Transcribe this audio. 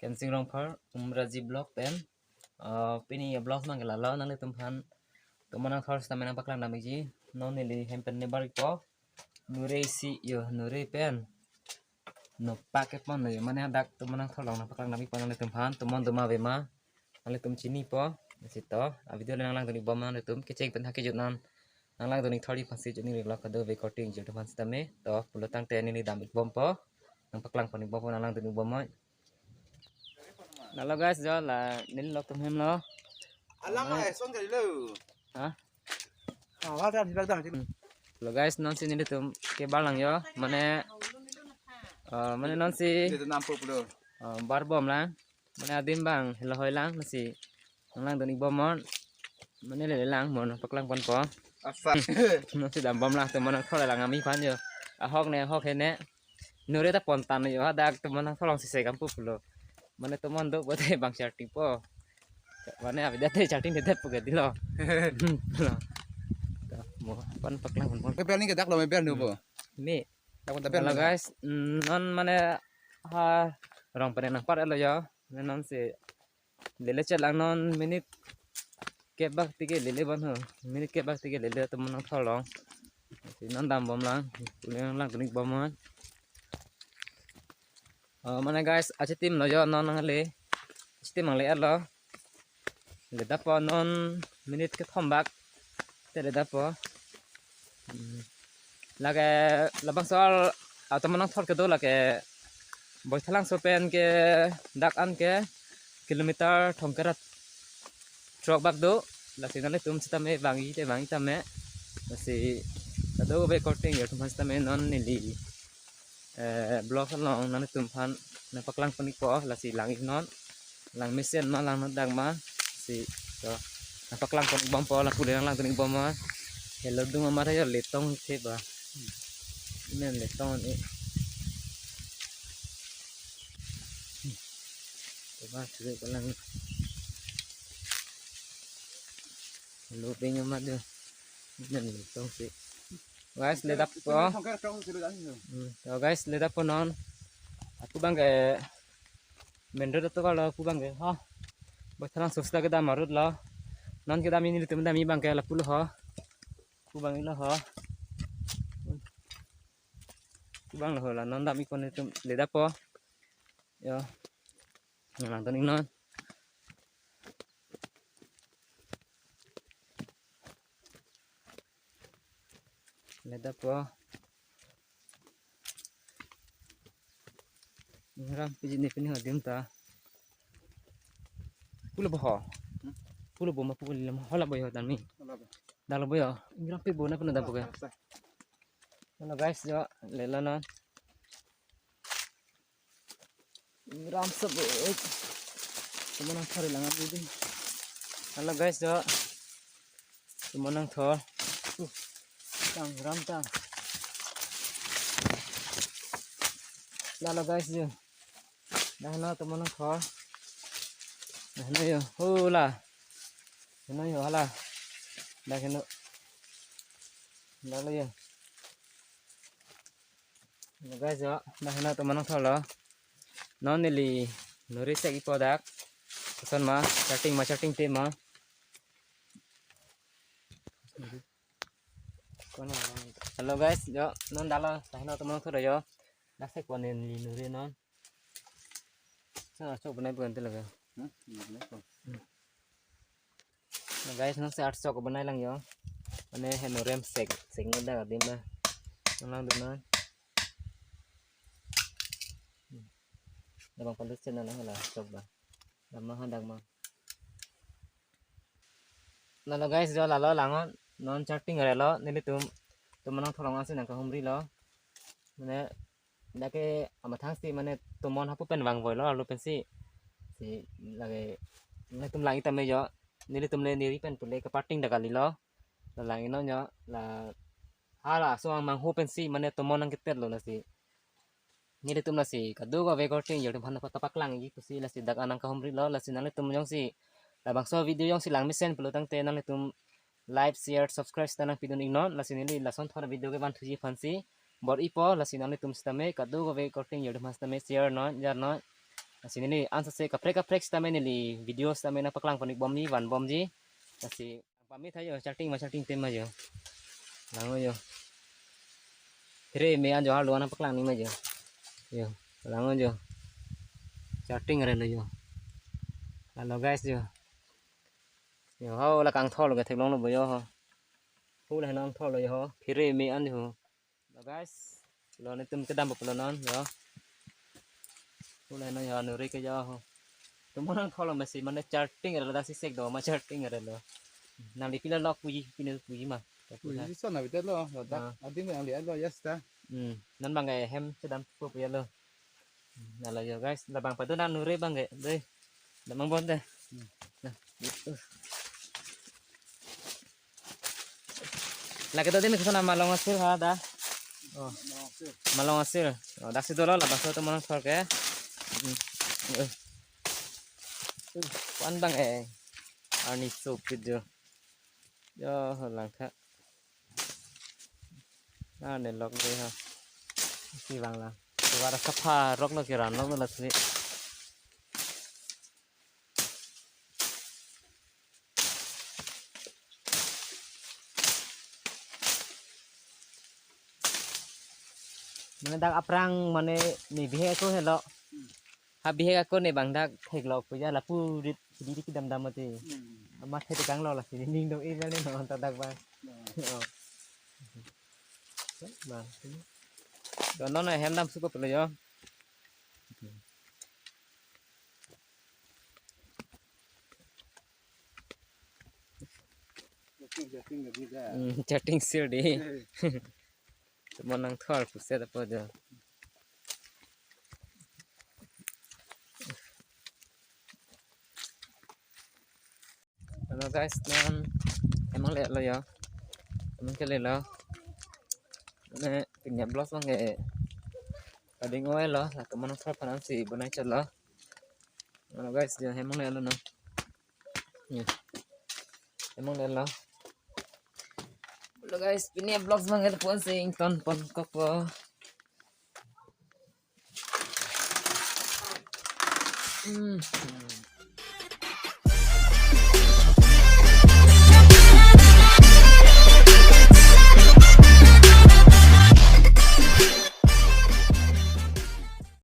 Kensing rong phar umraji blog ten pini ya blog mang la lo nang le tumhan tumanang thor stamina paklang namiji non ni hempen ne bari po nure si yo nure pen no paket pon ne mana dak tumanang thor long paklang nami pon le tumhan tumon tuma ve ma nang le tum chini po sito a video le nang lang tuni bom nang le tum kecheng pen hake jut nan nang lang tuni thori phansi jut ni blog kado ve cutting jut phan stame to pulutang te ni dam bom po nang paklang pon bom nang lang tuni bom ma. Halo guys, do là đến lọc tôm hem lo. Alam ay son kali lo. Hả? Wala tan hilak tan. Halo guys, non si ini tôm ke balang yo. Mana non si Dito nampo pulo. bar bom lang. Mana adim bang helo hoy lang nasi. Lang toni bom mon. Mana le lang mon paklang pon po. Asa. Non si dam bom lang tôm mana khol lang ami pan yo. Hok ne hok he ne. Nure ta pontan yo dak tôm mana kholong si se kampu pulo. Mana teman do buat bang chatting po. Mana abi date chatting date po gadi lo. Mo pan paklang pon. Pe pel ni kedak lo me pel nu po. Ini Tak pun tapel halo guys, non mana ha orang pada nampak lo ya. Non si lele celang non minit kebak tiga lele ban ho. Minit kebak tiga lele teman nang tolong. Si non dam bom lang, pulang lang tunik bom man. Mana guys, aja tim lo ya non nang le. Tim mang le lo. Le dapo non minit ke thombak. Te dapo. Lagi labang soal atau menang thor kedo lagi boy thalang sopen ke dak an ke kilometer thongkerat trok bak do la sinale tum sitame bangi tame si kado be korting ya tum sitame non nili blok long nan tum phan na paklang panik po la si lang non lang mesen ma lang dak ma si to na paklang panik bom po la pulang lang tuning bom ma hello dung ma ra yo letong the ba nên để to này các sử dụng con lăng lột bên nhau mắt được nên để to sẽ guys let up po guys let up po non aku bang ke mendro to kalau aku bang ke ha batalang susta ke da marut lo non ke da mini tum da mi bang ke la pulu ha aku bang lo ha bang là non đam con này để đáp po, yo, làm tao non, để đáp po, ram cái gì này phải hỏi điểm ta, pula boh, pula boh mà pula lam, hola boh dan mi, dalam boh, ram pe boh na pun dah boh. Halo guys, yo lelanan ram sebut teman thor langan ini. Halo guys, yo teman thor tang ram tang. Halo guys, yo dah na teman thor dah na yo hula kena yo hala dah kena lalu yo. Guys yo dah na teman thor lo non nili nuri sek ipodak pesan ma chatting te ma halo guys yo non dalo tahna teman thor yo dah sek kon nili nuri non sa chok banai bukan te laga guys non se 800 ko banai lang yo ane he norem sek ngada dim ba lang dun non Dabang pandus na lah coba. Lama handang mah. Lalu guys, jo lalo langon non chatting ada lo, nili tum manang tholong asin nang kahumri lo. Mane dake amathang si mane tumon hapu pen wang boy lo lalu pensi si lagi nang tum langi tame jo nili tum le niri pen pule kapating dakali lo. La langi no nyo la hala so mang hu pensi mane tumon nang kitet lo nasi. Nili tum nasi kadu ga ve korting yo tum hana tapak lang gi pusi la si dak anang kahumri lo la si nang tum yong si labang so video yong si lang misen pelutang te nang tum like share subscribe tanang pidun ignon la si nili la son thor video ke ban thuji fansi bor ipo la si nang tum stame kadu ga ve korting yo tum stame share non jar non Sini ni answer se kaprek sta main ni video sta main paklang panik bom ni wan bom ji kasi pamit ayo charting tem aja lango yo kire me an jo haluan paklang ni aja yo lango jo charting re lo yo halo guys yo ho la kang thol ga thlong lo bo yo ho hu la nang thol lo yo kire me an jo lo guys lo ni tum kedam lo non yo hu la no yo no re ke yo ho tumang thol lo mesi man charting re da si sek do ma charting re lo nang di pila lock puji ma Ui, sao nào biết lo, rồi ta, ở tiếng người ăn lo, yes ta. nan bang cái hem sedang pup ya lo nah lo yo guys lah bang patu nan nure bang ke deh dah mang bon deh nah gitu lah kita tadi kesana malong hasil ha dah oh malong hasil oh dah situ lo lah bang tu malong sol ke pan bang ani sopit jo yo lang tha nah để lọc đây ha si vàng là và sắp pha róc nó kia nó là thế mana dak aprang mane ni bihe ko hello ha bihe ko ne bang dak thek lo puja la pu di ki dam dam ate ma the kang lo la si ning do e le no ta dak ba Vâng. Rồi nó này hem đâm super rồi yo. Chatting siêu đi. Tụi mình đang thở phụ xe tập giờ. Hello guys, emang lihat lo ya. Emang kalian lo. Nè kinh nghiệm blog bằng nghệ ở đây ngồi lo là cái món pháp phản sĩ bữa nay chật lo nó guys giờ em mong lên luôn nè em mong lên lo lo guys ini blog bằng nghệ phản sĩ con có